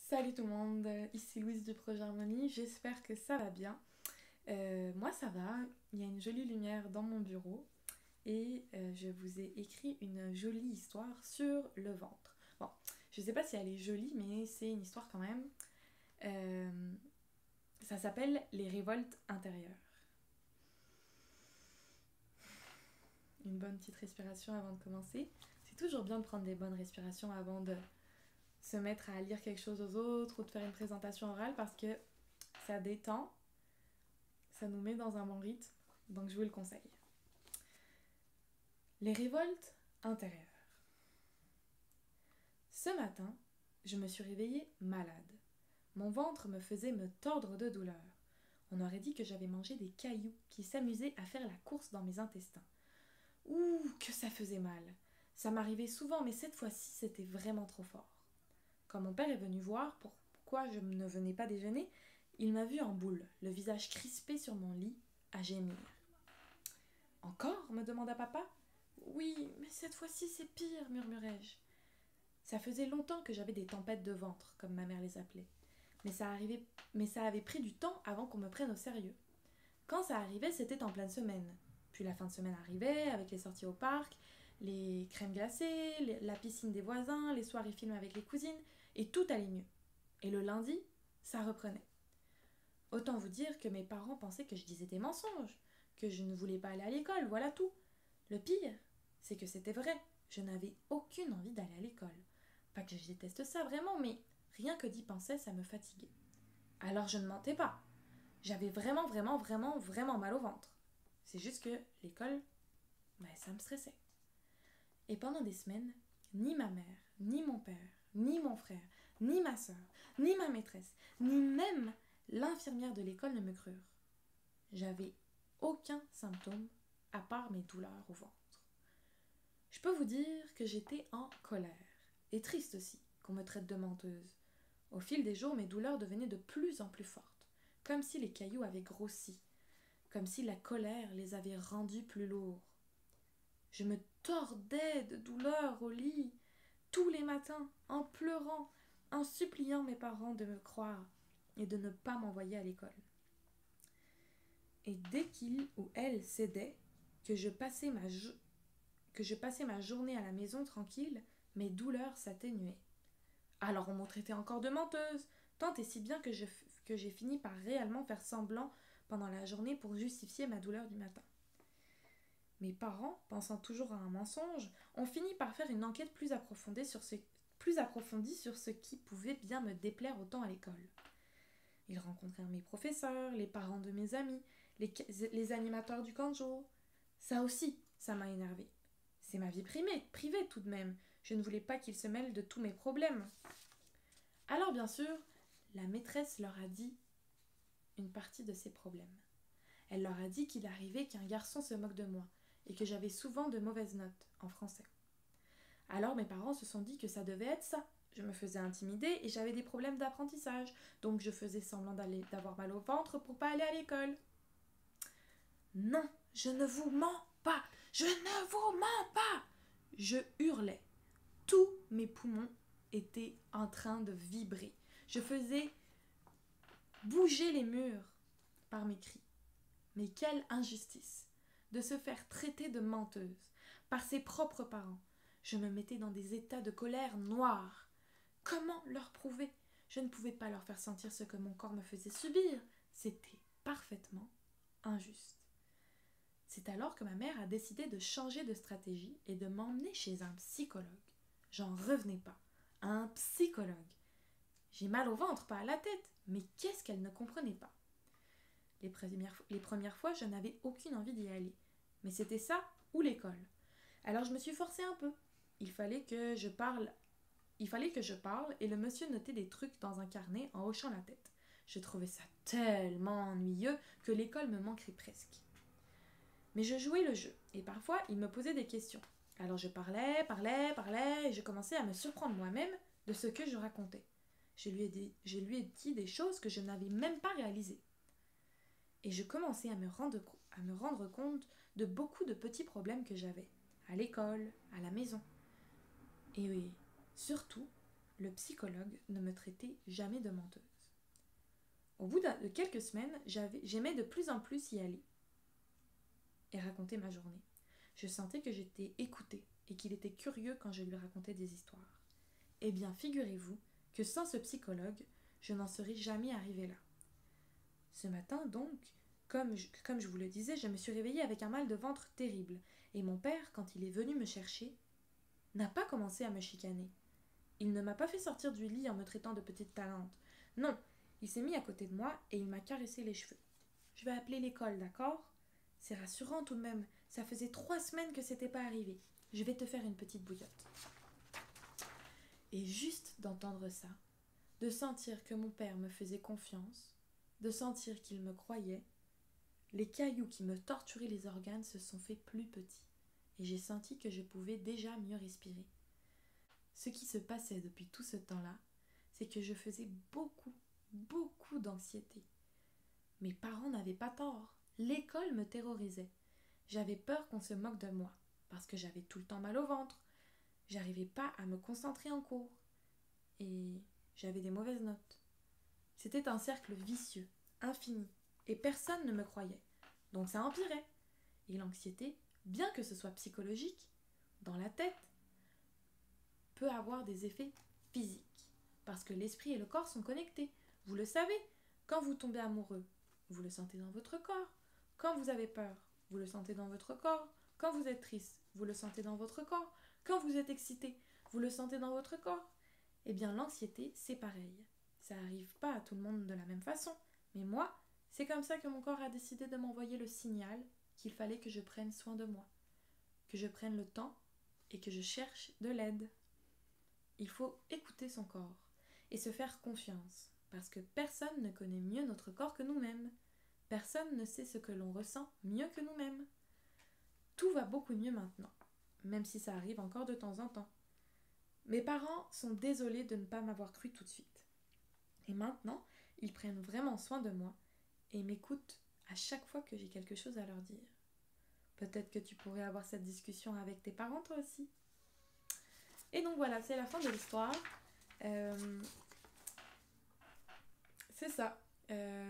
Salut tout le monde, ici Louise du projet Harmonie, j'espère que ça va bien. Moi ça va, il y a une jolie lumière dans mon bureau et je vous ai écrit une jolie histoire sur le ventre. Bon, je sais pas si elle est jolie mais c'est une histoire quand même. Euh, Ça s'appelle Les révoltes intérieures. Une bonne petite respiration avant de commencer. C'est toujours bien de prendre des bonnes respirations avant de se mettre à lire quelque chose aux autres ou de faire une présentation orale parce que ça détend. Ça nous met dans un bon rythme, donc je vous le conseille. Les révoltes intérieures. Ce matin, je me suis réveillée malade. Mon ventre me faisait me tordre de douleur. On aurait dit que j'avais mangé des cailloux qui s'amusaient à faire la course dans mes intestins. Ouh, que ça faisait mal. Ça m'arrivait souvent, mais cette fois-ci, c'était vraiment trop fort. Quand mon père est venu voir pourquoi je ne venais pas déjeuner, il m'a vu en boule, le visage crispé sur mon lit, à gémir. Encore me demanda papa. Oui, mais cette fois-ci c'est pire, murmurai-je. Ça faisait longtemps que j'avais des tempêtes de ventre, comme ma mère les appelait. Mais ça avait pris du temps avant qu'on me prenne au sérieux. Quand ça arrivait, c'était en pleine semaine. Puis la fin de semaine arrivait, avec les sorties au parc, les crèmes glacées, la piscine des voisins, les soirées films avec les cousines, et tout allait mieux. Et le lundi, ça reprenait. Autant vous dire que mes parents pensaient que je disais des mensonges, que je ne voulais pas aller à l'école, voilà tout. Le pire, c'est que c'était vrai. Je n'avais aucune envie d'aller à l'école. Pas que je déteste ça vraiment, mais rien que d'y penser, ça me fatiguait. Alors je ne mentais pas. J'avais vraiment mal au ventre. C'est juste que l'école, ça me stressait. Et pendant des semaines, ni ma mère, ni mon père, ni mon frère, ni ma soeur, ni ma maîtresse, ni même l'infirmière de l'école ne me crurent. J'avais aucun symptôme à part mes douleurs au ventre. Je peux vous dire que j'étais en colère, et triste aussi, qu'on me traite de menteuse. Au fil des jours, mes douleurs devenaient de plus en plus fortes, comme si les cailloux avaient grossi, comme si la colère les avait rendus plus lourds. Je me tordais de douleur au lit, tous les matins, en pleurant, en suppliant mes parents de me croire et de ne pas m'envoyer à l'école. Et dès qu'il ou elle cédait, que je passais ma journée à la maison tranquille, mes douleurs s'atténuaient. Alors on me traitait encore de menteuse, tant et si bien que j'ai fini par réellement faire semblant pendant la journée pour justifier ma douleur du matin. Mes parents, pensant toujours à un mensonge, ont fini par faire une enquête plus approfondie sur ce qui pouvait bien me déplaire autant à l'école. Ils rencontrèrent mes professeurs, les parents de mes amis, les animateurs du camp de jour. Ça aussi, ça m'a énervée. C'est ma vie privée tout de même. Je ne voulais pas qu'ils se mêlent de tous mes problèmes. Alors bien sûr, la maîtresse leur a dit une partie de ses problèmes. Elle leur a dit qu'il arrivait qu'un garçon se moque de moi et que j'avais souvent de mauvaises notes en français. Alors mes parents se sont dit que ça devait être ça. Je me faisais intimider et j'avais des problèmes d'apprentissage, donc je faisais semblant d'avoir mal au ventre pour pas aller à l'école. Non, je ne vous mens pas, je ne vous mens pas. Je hurlais. Tous mes poumons étaient en train de vibrer. Je faisais bouger les murs par mes cris. Mais quelle injustice de se faire traiter de menteuse par ses propres parents. Je me mettais dans des états de colère noire. Comment leur prouver? Je ne pouvais pas leur faire sentir ce que mon corps me faisait subir. C'était parfaitement injuste. C'est alors que ma mère a décidé de changer de stratégie et de m'emmener chez un psychologue. J'en revenais pas. Un psychologue. J'ai mal au ventre, pas à la tête. Mais qu'est-ce qu'elle ne comprenait pas? Les premières fois, je n'avais aucune envie d'y aller. Mais c'était ça ou l'école. Alors je me suis forcée un peu. Il fallait que je parle et le monsieur notait des trucs dans un carnet en hochant la tête. Je trouvais ça tellement ennuyeux que l'école me manquerait presque. Mais je jouais le jeu et parfois il me posait des questions. Alors je parlais et je commençais à me surprendre moi-même de ce que je racontais. Je lui ai dit des choses que je n'avais même pas réalisées. Et je commençais à me rendre compte de beaucoup de petits problèmes que j'avais, à l'école, à la maison. Et oui, surtout, le psychologue ne me traitait jamais de menteuse. Au bout de quelques semaines, j'aimais de plus en plus y aller et raconter ma journée. Je sentais que j'étais écoutée et qu'il était curieux quand je lui racontais des histoires. Eh bien, figurez-vous que sans ce psychologue, je n'en serais jamais arrivée là. Ce matin, donc, comme je vous le disais, je me suis réveillée avec un mal de ventre terrible. Et mon père, quand il est venu me chercher, n'a pas commencé à me chicaner. Il ne m'a pas fait sortir du lit en me traitant de petite talente. Non, il s'est mis à côté de moi et il m'a caressé les cheveux. Je vais appeler l'école, d'accord? C'est rassurant tout de même. Ça faisait 3 semaines que c'était pas arrivé. Je vais te faire une petite bouillotte. Et juste d'entendre ça, de sentir que mon père me faisait confiance, de sentir qu'il me croyait, les cailloux qui me torturaient les organes se sont fait plus petits et j'ai senti que je pouvais déjà mieux respirer. Ce qui se passait depuis tout ce temps-là, c'est que je faisais beaucoup d'anxiété. Mes parents n'avaient pas tort. L'école me terrorisait. J'avais peur qu'on se moque de moi, parce que j'avais tout le temps mal au ventre. J'arrivais pas à me concentrer en cours. Et j'avais des mauvaises notes. C'était un cercle vicieux, infini, et personne ne me croyait. Donc ça empirait. Et l'anxiété, bien que ce soit psychologique, dans la tête, peut avoir des effets physiques. Parce que l'esprit et le corps sont connectés. Vous le savez, quand vous tombez amoureux, vous le sentez dans votre corps. Quand vous avez peur, vous le sentez dans votre corps. Quand vous êtes triste, vous le sentez dans votre corps. Quand vous êtes excité, vous le sentez dans votre corps. Eh bien, l'anxiété, c'est pareil. Ça n'arrive pas à tout le monde de la même façon. Mais moi, c'est comme ça que mon corps a décidé de m'envoyer le signal qu'il fallait que je prenne soin de moi. Que je prenne le temps et que je cherche de l'aide. Il faut écouter son corps et se faire confiance. Parce que personne ne connaît mieux notre corps que nous-mêmes. Personne ne sait ce que l'on ressent mieux que nous-mêmes. Tout va beaucoup mieux maintenant, même si ça arrive encore de temps en temps. Mes parents sont désolés de ne pas m'avoir cru tout de suite. Et maintenant, ils prennent vraiment soin de moi et m'écoutent à chaque fois que j'ai quelque chose à leur dire. Peut-être que tu pourrais avoir cette discussion avec tes parents toi aussi. Et donc voilà, c'est la fin de l'histoire. C'est ça.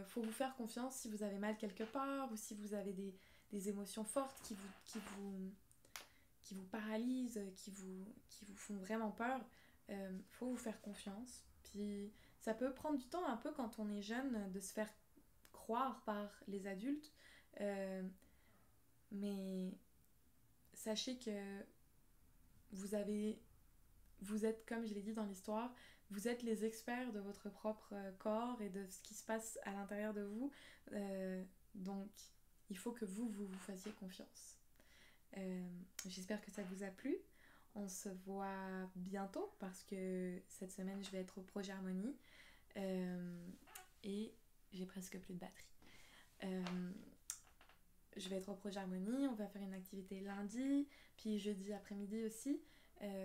Faut vous faire confiance si vous avez mal quelque part ou si vous avez des émotions fortes qui vous paralysent, qui vous font vraiment peur. Faut vous faire confiance. Puis ça peut prendre du temps un peu quand on est jeune de se faire croire par les adultes. Mais sachez que vous êtes, comme je l'ai dit dans l'histoire, vous êtes les experts de votre propre corps et de ce qui se passe à l'intérieur de vous. Donc, il faut que vous fassiez confiance. J'espère que ça vous a plu. On se voit bientôt parce que cette semaine, je vais être au Projet Harmonie et j'ai presque plus de batterie. Je vais être au Projet Harmonie, on va faire une activité lundi, puis jeudi après-midi aussi.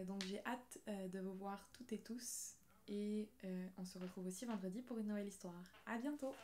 Donc j'ai hâte de vous voir toutes et tous et on se retrouve aussi vendredi pour une nouvelle histoire. À bientôt!